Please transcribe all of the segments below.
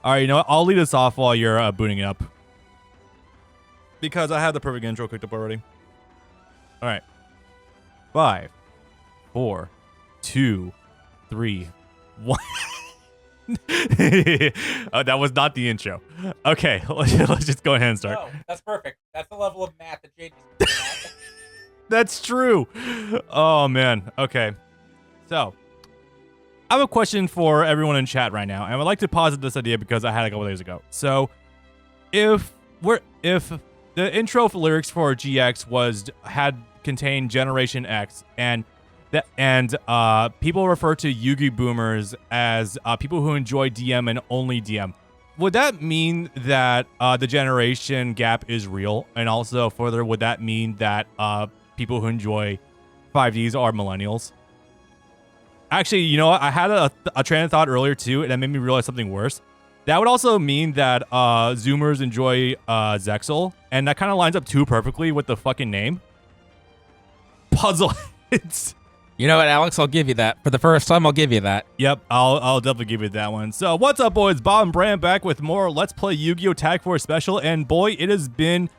All right, you know what? I'll lead us off while you're booting it up. Because I have the perfect intro cooked up already. All right. 5, 4, 2, 3, 1. That was not the intro. Okay, let's just go ahead and start. No, that's perfect. That's the level of math that Jaden is at. That's true. Oh, man. Okay. So, I have a question for everyone in chat right now, and I would like to posit this idea because I had it a couple days ago. So, if the intro for lyrics for GX had contained Generation X, and people refer to Yugi boomers as people who enjoy DM and only DM, would that mean that the generation gap is real? And also, further, would that mean that people who enjoy 5Ds are millennials? Actually, you know what? I had a train of thought earlier too, and that made me realize something worse. That would also mean that Zoomers enjoy Zexal, and that kind of lines up too perfectly with the fucking name. Puzzle Heads. You know what, Alex? I'll give you that. For the first time, I'll give you that. Yep, I'll definitely give you that one. So, what's up, boys? Bob and Bram back with more Let's Play Yu-Gi-Oh! Tag Force Special, and boy, it has been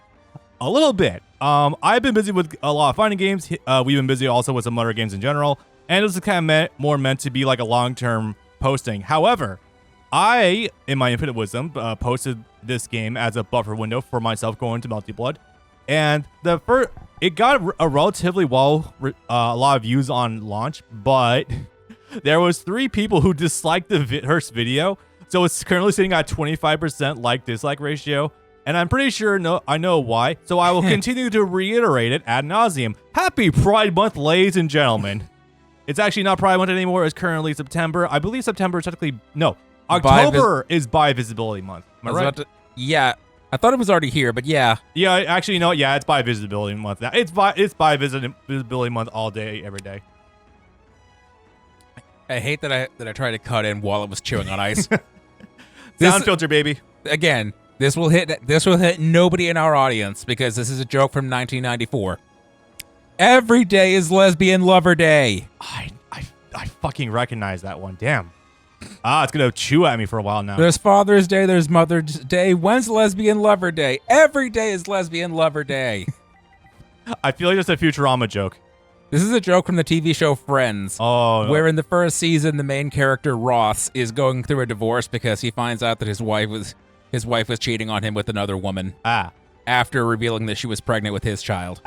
a little bit. I've been busy with a lot of fighting games. We've been busy also with some other games in general, and this is kind of more meant to be like a long-term posting. However, I, in my infinite wisdom, posted this game as a buffer window for myself going to Melty Blood, and it got a relatively a lot of views on launch, but there was 3 people who disliked the Hearst video, so it's currently sitting at 25% like-dislike ratio, and I'm pretty sure I know why, so I will continue to reiterate it ad nauseum. Happy Pride Month, ladies and gentlemen. It's actually not Pride Month anymore. It's currently September. I believe September is technically... No, October is Bi Visibility Month. Am I right? Yeah. I thought it was already here, but yeah. Yeah, actually, you know what? Yeah, it's Bi Visibility Month now. It's Bi Visibility Month all day, every day. I hate that I tried to cut in while it was chewing on ice. Sound filter, baby. Again, this will hit nobody in our audience because this is a joke from 1994. Every day is Lesbian Lover Day. I fucking recognize that one. Damn. It's gonna chew at me for a while now. There's Father's Day, there's Mother's Day. When's Lesbian Lover Day? Every day is Lesbian Lover Day. I feel like it's a Futurama joke. This is a joke from the TV show Friends. Oh, no. Where in the first season, the main character Ross is going through a divorce because he finds out that his wife was cheating on him with another woman. After revealing that she was pregnant with his child.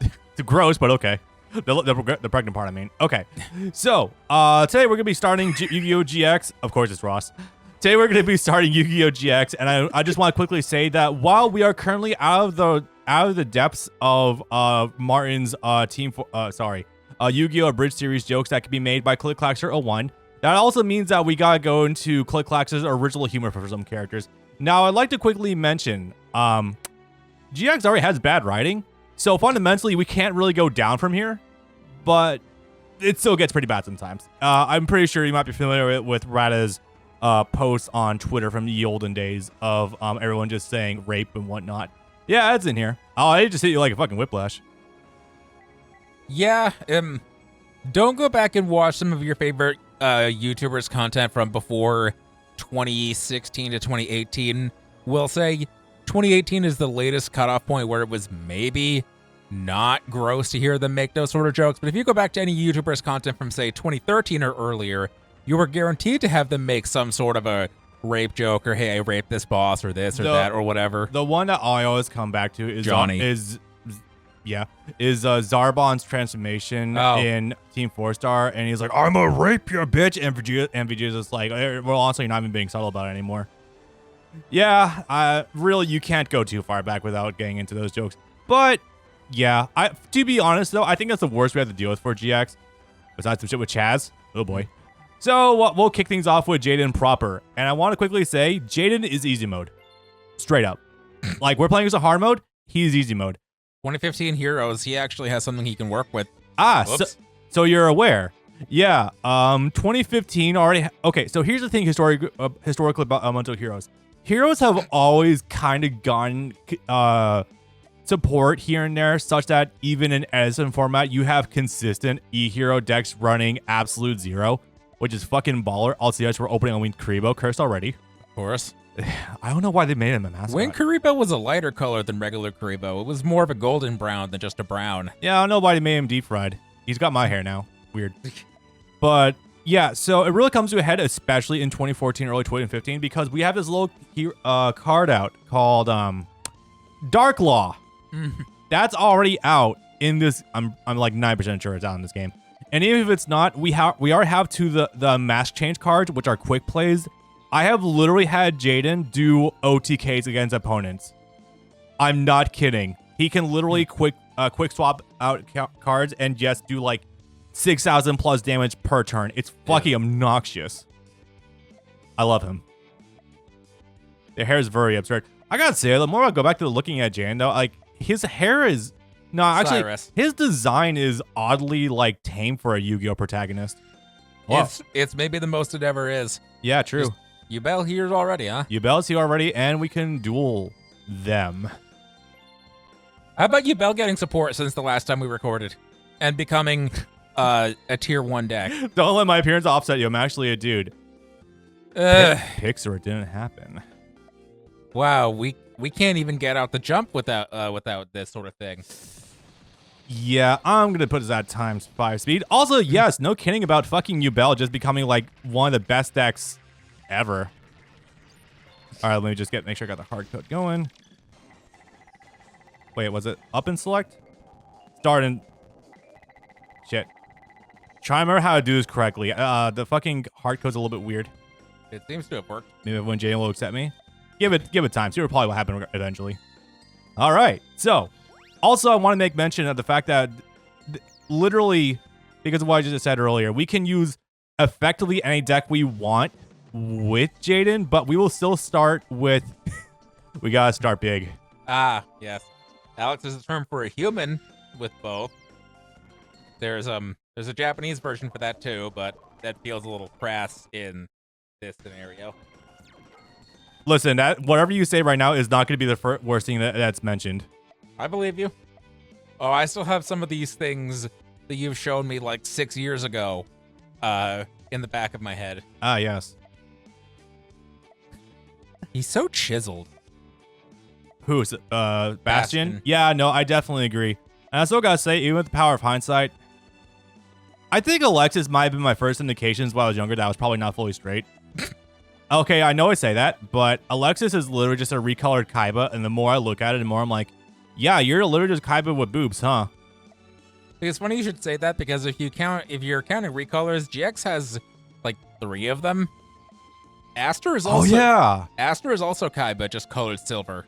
It's gross, but okay. The pregnant part, I mean. Okay. So, today we're going to be starting Yu-Gi-Oh! GX. Of course, it's Ross. Today we're going to be starting Yu-Gi-Oh! GX, and I just want to quickly say that while we are currently out of the depths of Martin's Yu-Gi-Oh! Bridge Series jokes that can be made by Click Claxer 01, that also means that we got to go into Click Claxer's original humor for some characters. Now, I'd like to quickly mention, GX already has bad writing. So fundamentally, we can't really go down from here, but it still gets pretty bad sometimes. I'm pretty sure you might be familiar with Rada's posts on Twitter from the olden days of everyone just saying rape and whatnot. Yeah, it's in here. Oh, I just hit you like a fucking whiplash. Yeah, don't go back and watch some of your favorite YouTubers' content from before 2016 to 2018. We'll say 2018 is the latest cutoff point where it was maybe not gross to hear them make those sort of jokes. But if you go back to any YouTuber's content from, say, 2013 or earlier, you were guaranteed to have them make some sort of a rape joke or, hey, I raped this boss or this or that or whatever. The one that I always come back to is Johnny. Is Zarbon's transformation in Team 4-Star, and he's like, I'm gonna rape your bitch, and Vegeta's just like, well, honestly, you're not even being subtle about it anymore. Yeah, really, you can't go too far back without getting into those jokes. But, yeah, to be honest, though, I think that's the worst we have to deal with for GX, besides some shit with Chaz. Oh, boy. So, we'll kick things off with Jaden proper, and I want to quickly say, Jaden is easy mode. Straight up. Like, we're playing as a hard mode, he's easy mode. 2015 Heroes, he actually has something he can work with. So you're aware. Yeah, 2015 already... Okay, so here's the thing historically about Elemental Heroes. Heroes have always kind of gotten support here and there, such that even in Edison format, you have consistent E-Hero decks running absolute zero. which is fucking baller. Also, yes, we're opening on Winged Karibo. Cursed already. Of course. I don't know why they made him a mascot. Winged Karibo was a lighter color than regular Karibo. It was more of a golden brown than just a brown. Yeah, I don't know why they made him deep fried. He's got my hair now. Weird. But yeah, so it really comes to a head, especially in 2014, early 2015, because we have this little card out called Dark Law. That's already out in this. I'm like 9% sure it's out in this game. And even if it's not, we already have the mask change cards, which are quick plays. I have literally had Jaden do OTKs against opponents. I'm not kidding. He can literally quick swap out cards and just do like 6,000 plus damage per turn. It's fucking obnoxious. I love him. The hair is very absurd. I gotta say, the more I go back to looking at Jaden, though, like his hair is his design is oddly like tame for a Yu-Gi-Oh protagonist. Wow. It's maybe the most it ever is. Yeah, true. Yubel here already, huh? Yubel's here already, and we can duel them. How about Yubel getting support since the last time we recorded and becoming a tier 1 deck? Don't let my appearance offset you. I'm actually a dude. Picks or it didn't happen. Wow, we can't even get out the jump without this sort of thing. Yeah, I'm gonna put this at ×5 speed. Also, yes, no kidding about fucking Yubel just becoming like one of the best decks ever. All right, let me just make sure I got the hard code going. Wait, was it up and select? Start and shit. Try to remember how to do this correctly. The fucking hard code's a little bit weird. It seems to have worked. Maybe when Jaden will accept me. Give it time. See what probably will happen eventually. All right. So, also I want to make mention of the fact that literally, because of what I just said earlier, we can use effectively any deck we want with Jaden, but we will still start with. We gotta start big. Ah, yes. Alex is a term for a human with both. There's a Japanese version for that too, but that feels a little crass in this scenario. Listen, whatever you say right now is not going to be the worst thing that's mentioned. I believe you. Oh, I still have some of these things that you've shown me like 6 years ago in the back of my head. Ah, yes. He's so chiseled. Who's Bastion? Yeah, no, I definitely agree. And I still gotta say, even with the power of hindsight, I think Alexis might have been my first indications while I was younger that I was probably not fully straight. Okay, I know I say that, but Alexis is literally just a recolored Kaiba, and the more I look at it, the more I'm like, yeah, you're literally just Kaiba with boobs, huh? It's funny you should say that, because if you're counting recolors, GX has like 3 of them. Aster is also Aster is also Kaiba, just colored silver.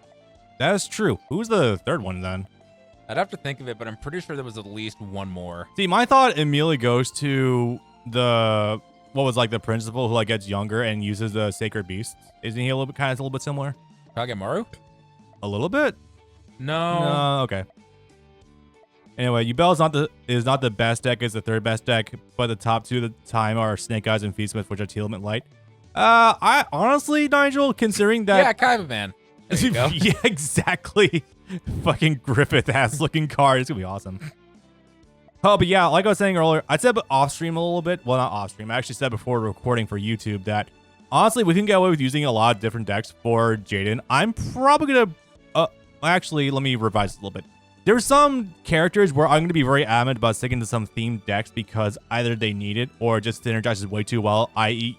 That is true. Who's the third one then? I'd have to think of it, but I'm pretty sure there was at least one more. See, my thought immediately goes to the the principal who like gets younger and uses the sacred beasts. Isn't he a little bit similar? Kagemaru? A little bit? No. Okay. Anyway, Yubel is not the best deck, it's the third best deck, but the top 2 at the time are Snake Eyes and Feastsmith, which are Teal and Light. I honestly, Nigel, considering that yeah, Kaiba man. There you go. Yeah, exactly. Fucking Griffith ass looking card. It's gonna be awesome. Oh, but yeah, like I was saying earlier, I said off stream a little bit. Well, not off stream. I actually said before recording for YouTube that honestly we can get away with using a lot of different decks for Jaden. I'm probably gonna actually let me revise this a little bit. There's some characters where I'm gonna be very adamant about sticking to some themed decks because either they need it or just synergizes way too well. I.e.,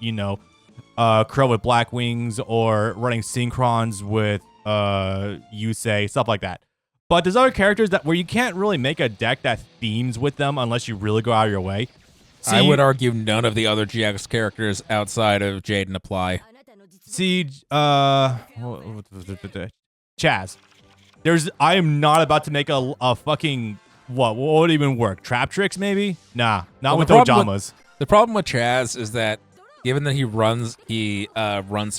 Crow with Black Wings or running Synchrons with Yusei, stuff like that. But there's other characters where you can't really make a deck that themes with them unless you really go out of your way. See, I would argue none of the other GX characters outside of Jaden apply. See, Chaz. I am not about to make a fucking what would even work? Trap tricks maybe? Nah, not with Ojamas. The problem with Chaz is that given that he runs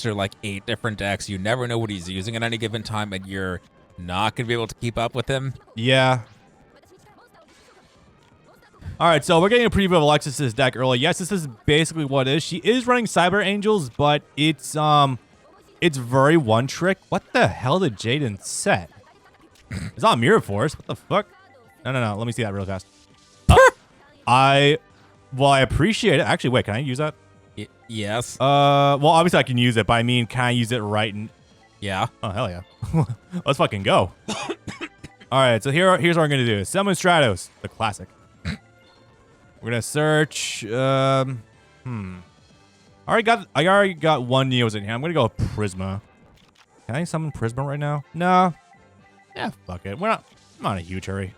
through like 8 different decks, you never know what he's using at any given time, and you're not gonna be able to keep up with him. Yeah. All right, so we're getting a preview of Alexis's deck early. Yes, this is basically what it is. She is running Cyber Angels, but it's very one trick. What the hell did Jaden set? It's not Mirror Force. What the fuck? No. Let me see that real fast. I appreciate it. Actually, wait, can I use that? Yes. Well, obviously I can use it, but I mean, can I use it right? Yeah. Oh, hell yeah. Let's fucking go. All right, so here's what I'm going to do. Summon Stratos, the classic. We're going to search. I already got one Neos in here. I'm going to go with Prisma. Can I summon Prisma right now? No. Yeah, fuck it. I'm not in a huge hurry.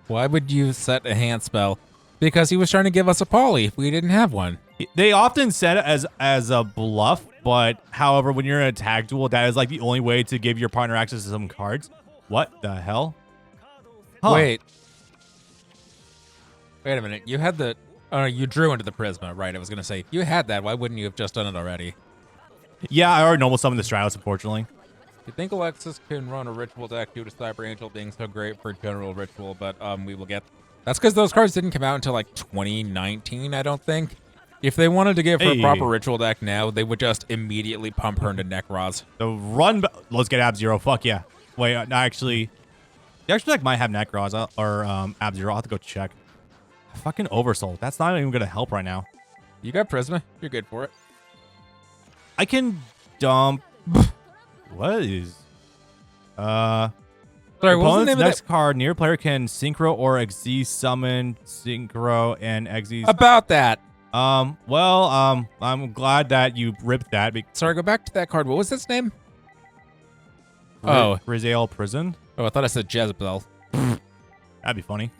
Why would you set a hand spell? Because he was trying to give us a poly if we didn't have one. They often set it as a bluff, but however, when you're in a tag duel, that is like the only way to give your partner access to some cards. What the hell? Huh. Wait a minute. You had the... you drew into the Prisma, right? I was going to say, you had that. Why wouldn't you have just done it already? Yeah, I already normal summoned the Stratos, unfortunately. You think Alexis can run a ritual deck due to Cyber Angel being so great for general ritual, but we will get... That's because those cards didn't come out until like 2019, I don't think. If they wanted to give her a proper ritual deck now, they would just immediately pump her into Necroz. The run... Let's get Ab-Zero. Fuck yeah. Wait, actually... The actual deck might have Necroz or Ab-Zero. I'll have to go check. Fucking Oversoul. That's not even going to help right now. You got Prisma. You're good for it. I can dump... What is... Sorry, what was the opponent's name of next that? card, near player can Synchro or Xyz summon Synchro and Xyz. About that. I'm glad that you ripped that. Sorry, go back to that card. What was its name? Rizal Prison? Oh, I thought I said Jezebel. That'd be funny.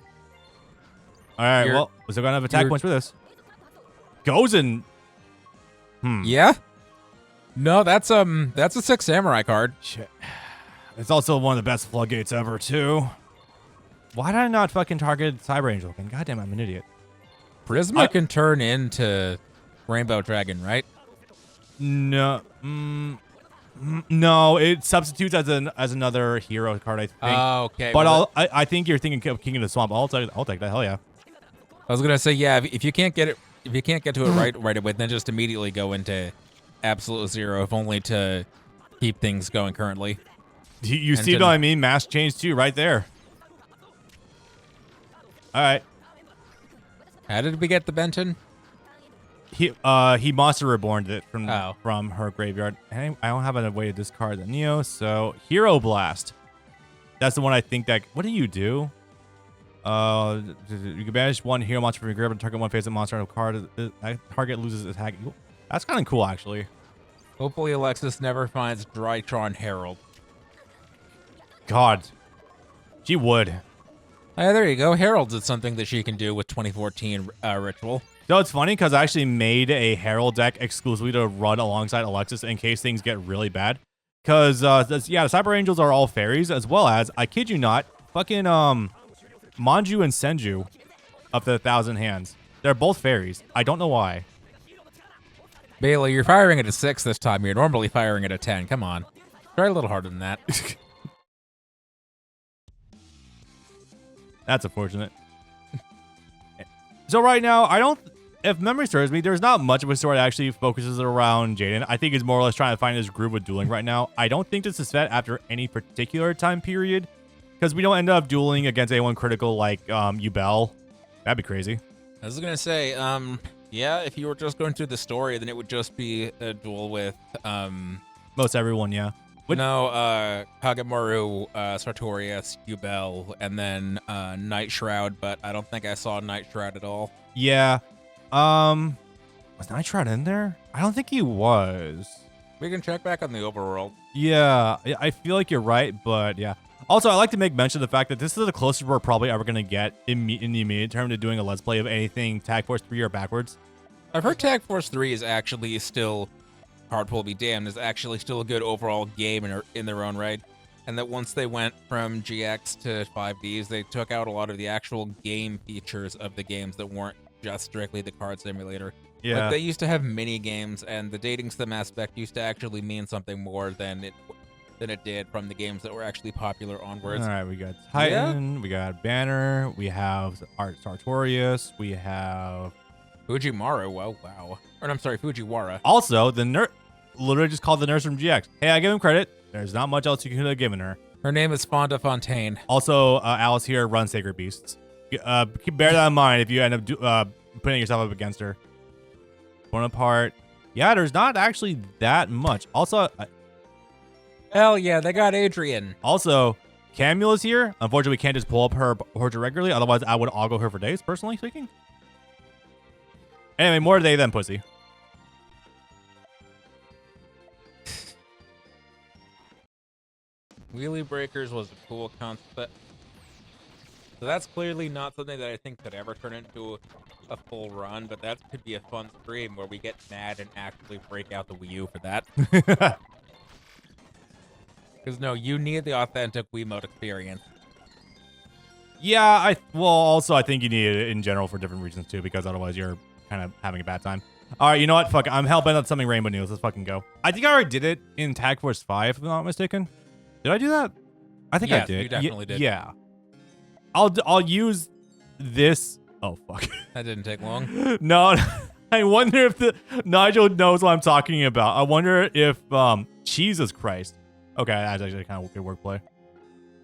All right, You're- well, we're still gonna have attack points for this. Goes in. Yeah? No, that's a 6 Samurai card. Shit. It's also one of the best floodgates ever, too. Why did I not fucking target Cyber Angel again? Goddamn, I'm an idiot. Prisma can turn into Rainbow Dragon, right? No. No, it substitutes as another hero card, I think. Oh, okay. But well, I think you're thinking of King of the Swamp. I'll take that. Hell yeah. I was gonna say, yeah. If you can't get it, if you can't get to it right away, then just immediately go into Absolute Zero, if only to keep things going currently. You see what I mean? Mass change too, right there. All right. How did we get the Benton? He Monster Reborned it from her graveyard. And I don't have a way to discard the Neo, so Hero Blast. That's the one I think that. What do? You can banish one hero monster from your graveyard and target one face-up monster on a card. That target loses attack. That's kind of cool, actually. Hopefully, Alexis never finds Drytron Herald. God, she would. Hey, there you go. Heralds is something that she can do with 2014 Ritual. So it's funny because I actually made a Herald deck exclusively to run alongside Alexis in case things get really bad. Because, the Cyber Angels are all fairies, as well as, I kid you not, fucking, Manju and Senju of the 1,000 Hands. They're both fairies. I don't know why. Bailey, you're firing at a 6 this time. You're normally firing at a 10. Come on. Try a little harder than that. That's unfortunate. So right now, if memory serves me, there's not much of a story that actually focuses around Jaden. I think he's more or less trying to find his groove with dueling right now. I don't think this is set after any particular time period, because we don't end up dueling against anyone critical like Yubel. That'd be crazy. I was going to say, yeah, if you were just going through the story, then it would just be a duel with, most everyone, yeah. Kagemaru, Sartorius, Yubel, and then Night Shroud, but I don't think I saw Night Shroud at all. Yeah. Was Night Shroud in there? I don't think he was. We can check back on the overworld. Yeah, I feel like you're right, but yeah. Also, I like to make mention of the fact that this is the closest we're probably ever going to get in the immediate term to doing a Let's Play of anything Tag Force 3 or backwards. I've heard Tag Force 3 is actually still... Hardpull be damned, is actually still a good overall game in their own right, and that once they went from GX to 5Ds, they took out a lot of the actual game features of the games that weren't just strictly the card simulator. Yeah. Like, they used to have mini games, and the dating sim aspect used to actually mean something more than it did from the games that were actually popular onwards. All right, we got Titan, we got Banner, we have Art Sartorius, we have Fujimaru, wow. Or I'm sorry, Fujiwara. Also, the nurse, literally just called the nurse from GX. Hey, I give him credit. There's not much else you could have given her. Her name is Fonda Fontaine. Also, Alice here runs Sacred Beasts. Bear that in mind if you end up putting yourself up against her. Bonaparte. Yeah, there's not actually that much. Also, Hell yeah, they got Adrian. Camula's here. Unfortunately, we can't just pull up her portrait regularly. Otherwise, I would augo her for days, personally speaking. Anyway, more today than pussy. Wheelie Breakers was a cool concept. So that's clearly not something that I think could ever turn into a full run, but that could be a fun stream where we get mad and actually break out the Wii U for that. Because no, you need the authentic Wiimote experience. Yeah, also I think you need it in general for different reasons too, because otherwise you're kind of having a bad time. All right, you know what? Fuck it. I'm hell-bent on something Rainbow News. Let's fucking go. I think I already did it in Tag Force 5, if I'm not mistaken. Did I do that? I think I did. You definitely did. Yeah. I'll use this. Oh, fuck. That didn't take long. No, I wonder if Nigel knows what I'm talking about. I wonder if, Jesus Christ. Okay, that's actually kind of good wordplay.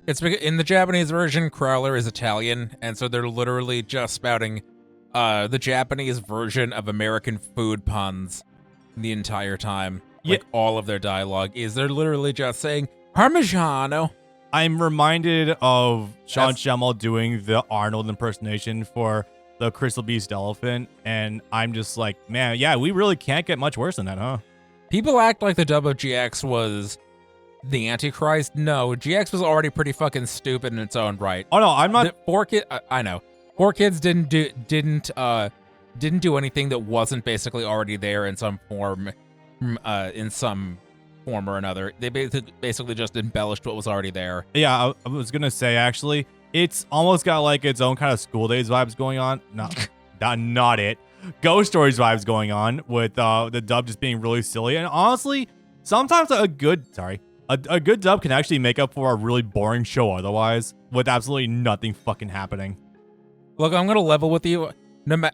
It's because in the Japanese version, Crawler is Italian, and so they're literally just spouting the Japanese version of American food puns the entire time. Like, all of their dialogue is they're literally just saying, Parmigiano. I'm reminded of Sean Schemmel doing the Arnold impersonation for the Crystal Beast elephant, and I'm just like, man, yeah, we really can't get much worse than that, huh? People act like the dub of GX was the Antichrist. No, GX was already pretty fucking stupid in its own right. Oh no, I'm not. I know. 4Kids didn't do anything that wasn't basically already there in some form, or another. They basically just embellished what was already there. Yeah, I was gonna say actually, it's almost got like its own kind of School Days vibes going on. Not it. Ghost Stories vibes going on with the dub just being really silly. And honestly, sometimes a good dub can actually make up for a really boring show otherwise, with absolutely nothing fucking happening. Look, I'm gonna level with you. I'm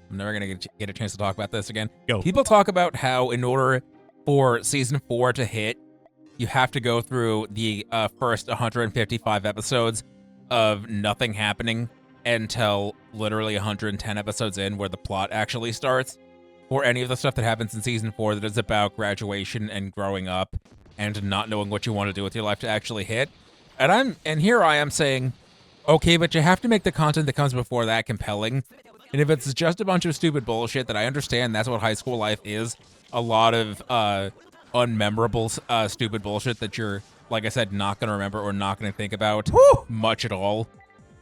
never gonna get a chance to talk about this again. Go. People talk about how in order for season 4 to hit, you have to go through the first 155 episodes of nothing happening until literally 110 episodes in, where the plot actually starts, or any of the stuff that happens in season 4 that is about graduation and growing up and not knowing what you want to do with your life to actually hit. And here I am saying, okay, but you have to make the content that comes before that compelling. And if it's just a bunch of stupid bullshit, that I understand that's what high school life is. A lot of unmemorable stupid bullshit that you're, like I said, not going to remember or not going to think about much at all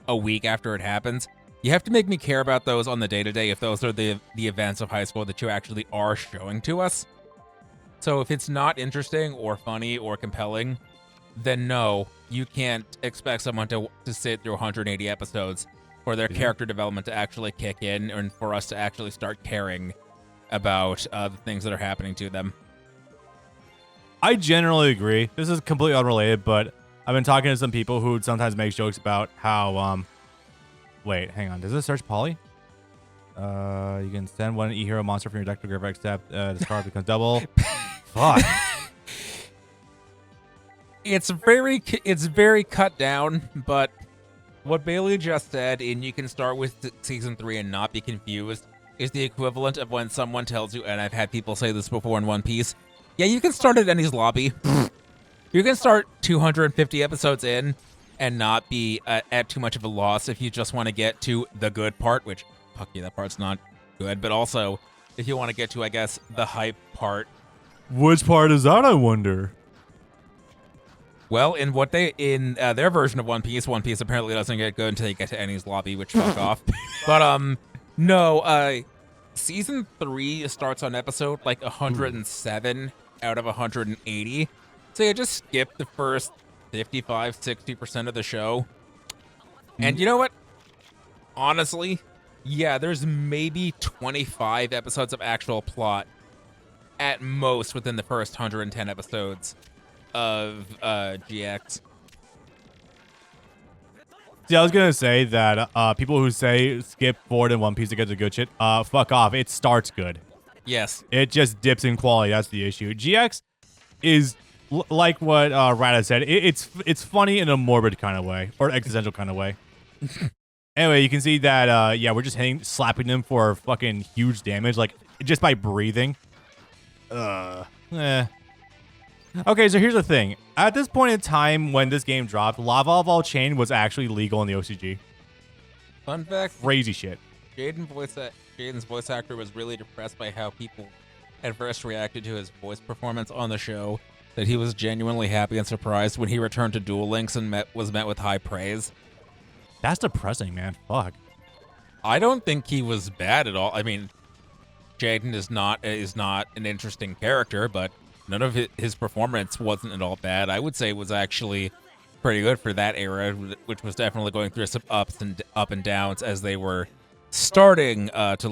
a week after it happens. You have to make me care about those on the day-to-day if those are the events of high school that you actually are showing to us. So if it's not interesting or funny or compelling, then no, you can't expect someone to sit through 180 episodes for their character development to actually kick in and for us to actually start caring about the things that are happening to them. I generally agree. This is completely unrelated, but I've been talking to some people who sometimes make jokes about how, wait, hang on. Does this search poly? You can send one e-hero monster from your deck to grave except the star becomes double. Fuck. It's very cut down, but what Bailey just said, and you can start with season 3 and not be confused, is the equivalent of when someone tells you, and I've had people say this before in One Piece, yeah, you can start at Ennie's lobby. You can start 250 episodes in and not be at too much of a loss if you just want to get to the good part, which, fuck you, that part's not good, but also if you want to get to, I guess, the hype part. Which part is that, I wonder? Well, in their version of One Piece apparently doesn't get good until you get to Ennie's lobby, which fuck off. But no, season 3 starts on episode like 107 out of 180. So you just skip the first 55-60% of the show. And you know what? Honestly, yeah, there's maybe 25 episodes of actual plot at most within the first 110 episodes of GX. See, I was gonna say that people who say skip forward in One Piece to get the good shit, fuck off. It starts good. Yes. It just dips in quality. That's the issue. GX is like what Rada said. It's funny in a morbid kind of way or existential kind of way. Anyway, you can see that yeah, we're just slapping them for fucking huge damage. Like just by breathing. Eh. Okay, so here's the thing. At this point in time when this game dropped, Lava Ball Chain was actually legal in the OCG. Fun fact: Crazy shit. Jaden's voice actor was really depressed by how people at first reacted to his voice performance on the show. That he was genuinely happy and surprised when he returned to Duel Links and was met with high praise. That's depressing, man. Fuck. I don't think he was bad at all. I mean, Jaden is not an interesting character, but none of his performance wasn't at all bad. I would say it was actually pretty good for that era, which was definitely going through some up and downs as they were starting to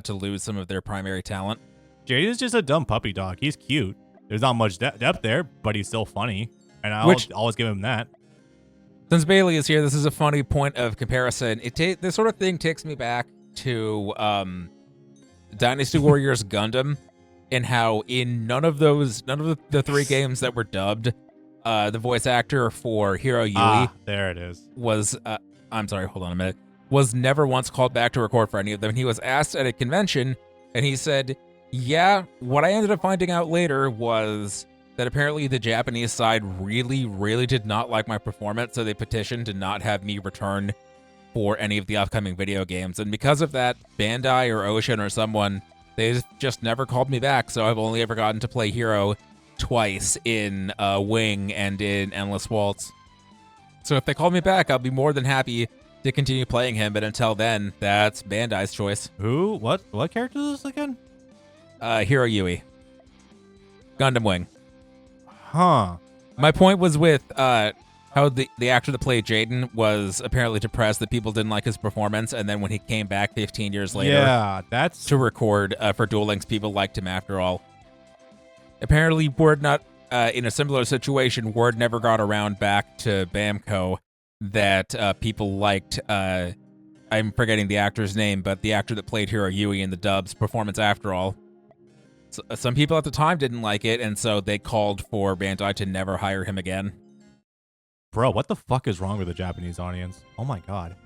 lose some of their primary talent. Jaden is just a dumb puppy dog. He's cute. There's not much depth there, but he's still funny, and I'll always give him that. Since Bailey is here, this is a funny point of comparison. This sort of thing takes me back to Dynasty Warriors Gundam, and how in none of the 3 games that were dubbed, the voice actor for Hiro Yui there it is. Was I'm sorry, hold on a minute. Was never once called back to record for any of them. He was asked at a convention, and he said, "Yeah, what I ended up finding out later was that apparently the Japanese side really, really did not like my performance, so they petitioned to not have me return for any of the upcoming video games. And because of that, Bandai or Ocean or someone, they just never called me back, so I've only ever gotten to play Hero twice in Wing and in Endless Waltz. So if they call me back, I'll be more than happy to continue playing him, but until then, that's Bandai's choice." Who? What character is this again? Hiro Yui. Gundam Wing. Huh. My point was with how the actor that played Jaden was apparently depressed that people didn't like his performance, and then when he came back 15 years later to record for Duel Links, people liked him after all. Apparently, word not in a similar situation, word never got around back to Bamco that people liked, I'm forgetting the actor's name, but the actor that played Hiro Yui in the dub's performance after all. Some people at the time didn't like it, and so they called for Bandai to never hire him again. Bro, what the fuck is wrong with the Japanese audience? Oh my god.